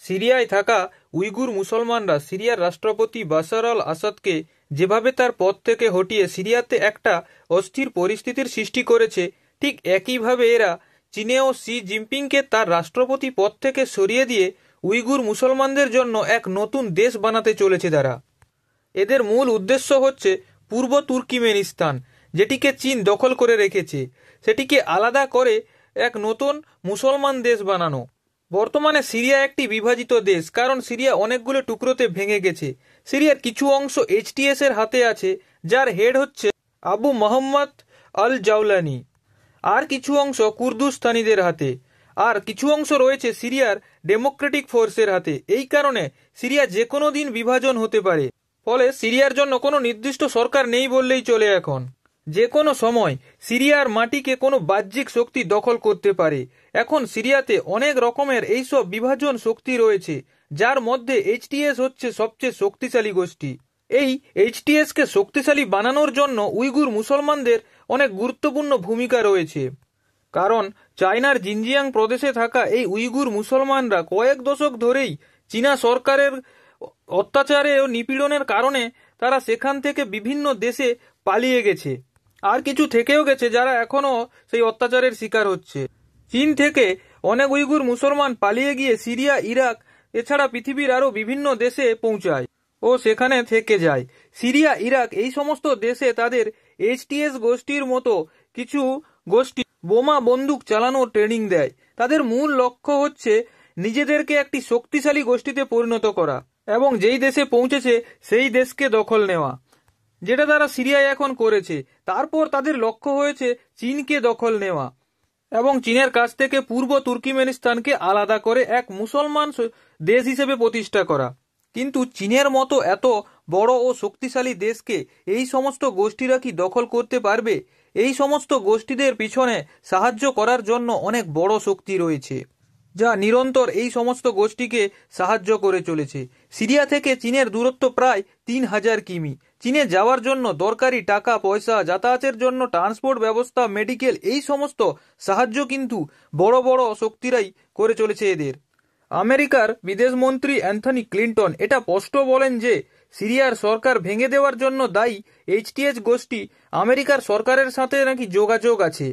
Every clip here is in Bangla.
সিরিয়ায় থাকা উইগুর মুসলমানরা সিরিয়ার রাষ্ট্রপতি বাশার আল আসাদকে যেভাবে তার পদ থেকে হটিয়ে সিরিয়াতে একটা অস্থির পরিস্থিতির সৃষ্টি করেছে, ঠিক একইভাবে এরা চীনে ও শি জিনপিংকে তার রাষ্ট্রপতি পদ থেকে সরিয়ে দিয়ে উইগুর মুসলমানদের জন্য এক নতুন দেশ বানাতে চলেছে তারা। এদের মূল উদ্দেশ্য হচ্ছে পূর্ব তুর্কিমেনিস্তান, যেটিকে চীন দখল করে রেখেছে, সেটিকে আলাদা করে এক নতুন মুসলমান দেশ বানানো। বর্তমানে সিরিয়া একটি বিভাজিত দেশ, কারণ সিরিয়া অনেকগুলো টুকরোতে ভেঙে গেছে। সিরিয়ার কিছু অংশ এইচটিএস এর হাতে আছে, যার হেড হচ্ছে আবু মোহাম্মদ আল জাওলানি, আর কিছু অংশ কুর্দুস্তানিদের হাতে, আর কিছু অংশ রয়েছে সিরিয়ার ডেমোক্রেটিক ফোর্সের হাতে। এই কারণে সিরিয়া যে কোনো দিন বিভাজন হতে পারে। ফলে সিরিয়ার জন্য কোনো নির্দিষ্ট সরকার নেই বললেই চলে। এখন যে কোনো সময় সিরিয়ার মাটিকে কোনো বাহ্যিক শক্তি দখল করতে পারে। এখন সিরিয়াতে অনেক রকমের এইসব বিভাজন শক্তি রয়েছে, যার মধ্যে এইচটিএস হচ্ছে সবচেয়ে শক্তিশালী গোষ্ঠী। এই এইচটিএসকে শক্তিশালী বানানোর জন্য উইগুর মুসলমানদের অনেক গুরুত্বপূর্ণ ভূমিকা রয়েছে, কারণ চায়নার জিনজিয়াং প্রদেশে থাকা এই উইগুর মুসলমানরা কয়েক দশক ধরেই চীনা সরকারের অত্যাচারে ও নিপীড়নের কারণে তারা সেখান থেকে বিভিন্ন দেশে পালিয়ে গেছে, আর কিছু থেকেও গেছে যারা এখনও সেই অত্যাচারের শিকার হচ্ছে। চীন থেকে অনেক উইগুর মুসলমান পালিয়ে গিয়ে সিরিয়া, ইরাক এছাড়া পৃথিবীর আরও বিভিন্ন দেশে পৌঁছায় ও সেখানে থেকে যায়। সিরিয়া, ইরাক এই সমস্ত দেশে তাদের এইচটিএস গোষ্ঠীর মতো কিছু গোষ্ঠী বোমা বন্দুক চালানোর ট্রেনিং দেয়। তাদের মূল লক্ষ্য হচ্ছে নিজেদেরকে একটি শক্তিশালী গোষ্ঠীতে পরিণত করা এবং যেই দেশে পৌঁছেছে সেই দেশকে দখল নেওয়া, যেটা তারা সিরিয়ায় এখন করেছে। তারপর তাদের লক্ষ্য হয়েছে চীনকে দখল নেওয়া এবং চীনের কাছ থেকে পূর্ব তুর্কিমেনিস্তানকে আলাদা করে এক মুসলমান দেশ হিসেবে প্রতিষ্ঠা করা। কিন্তু চীনের মতো এত বড় ও শক্তিশালী দেশকে এই সমস্ত গোষ্ঠীরা কি দখল করতে পারবে? এই সমস্ত গোষ্ঠীদের পিছনে সাহায্য করার জন্য অনেক বড় শক্তি রয়েছে, যা নিরন্তর এই সমস্ত গোষ্ঠীকে সাহায্য করে চলেছে। সিরিয়া থেকে চীনের দূরত্ব প্রায় 3000 কিমি। চীনে যাওয়ার জন্য দরকারি টাকা পয়সা, যাতায়াতের জন্য ট্রান্সপোর্ট ব্যবস্থা, মেডিকেল, এই সমস্ত সাহায্য কিন্তু বড় বড় শক্তিরাই করে চলেছে এদের। আমেরিকার বিদেশমন্ত্রী অ্যান্থনি ক্লিন্টন এটা স্পষ্ট বলেন যে সিরিয়ার সরকার ভেঙে দেওয়ার জন্য দায়ী এইচটিএস গোষ্ঠী। আমেরিকার সরকারের সাথে নাকি যোগাযোগ আছে।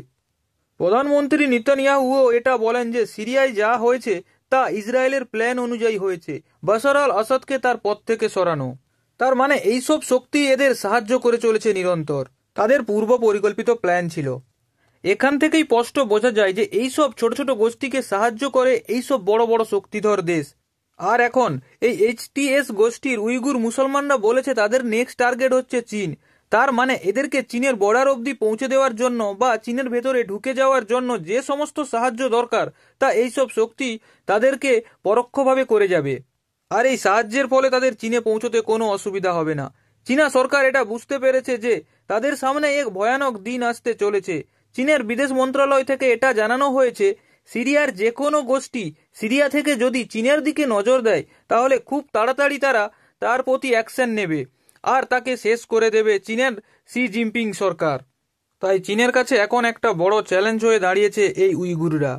প্রধানমন্ত্রী নেতানিয়াহুও এটা বলেন যে সিরিয়ায় যা হয়েছে তা ইসরায়েলের প্ল্যান অনুযায়ী হয়েছে, বাশার আল আসাদকে তার পদ থেকে সরানো। তার মানে এইসব শক্তি এদের সাহায্য করে চলেছে নিরন্তর, তাদের পূর্ব পরিকল্পিত প্ল্যান ছিল। এখান থেকেই স্পষ্ট বোঝা যায় যে এইসব ছোট ছোট গোষ্ঠীকে সাহায্য করে এইসব বড় বড় শক্তিধর দেশ। আর এখন এই এইচটিএস গোষ্ঠীর উইগুর মুসলমানরা বলেছে তাদের নেক্সট টার্গেট হচ্ছে চীন। তার মানে এদেরকে চীনের বর্ডার অবধি পৌঁছে দেওয়ার জন্য বা চীনের ভেতরে ঢুকে যাওয়ার জন্য যে সমস্ত সাহায্য দরকার তা এইসব শক্তি তাদেরকে পরোক্ষভাবে করে যাবে। আর এই সাহায্যের ফলে তাদের চীনে পৌঁছতে কোনো অসুবিধা হবে না। চীনা সরকার এটা বুঝতে পেরেছে যে তাদের সামনে এক ভয়ানক দিন আসতে চলেছে। চীনের বিদেশ মন্ত্রণালয় থেকে এটা জানানো হয়েছে সিরিয়ার যে কোনো গোষ্ঠী সিরিয়া থেকে যদি চীনের দিকে নজর দেয় তাহলে খুব তাড়াতাড়ি তারা তার প্রতি অ্যাকশন নেবে আর তাকে শেষ করে দেবে চীনের শি জিনপিং সরকার। তাই চীনের কাছে এখন একটা বড় চ্যালেঞ্জ হয়ে দাঁড়িয়েছে এই উইগুররা।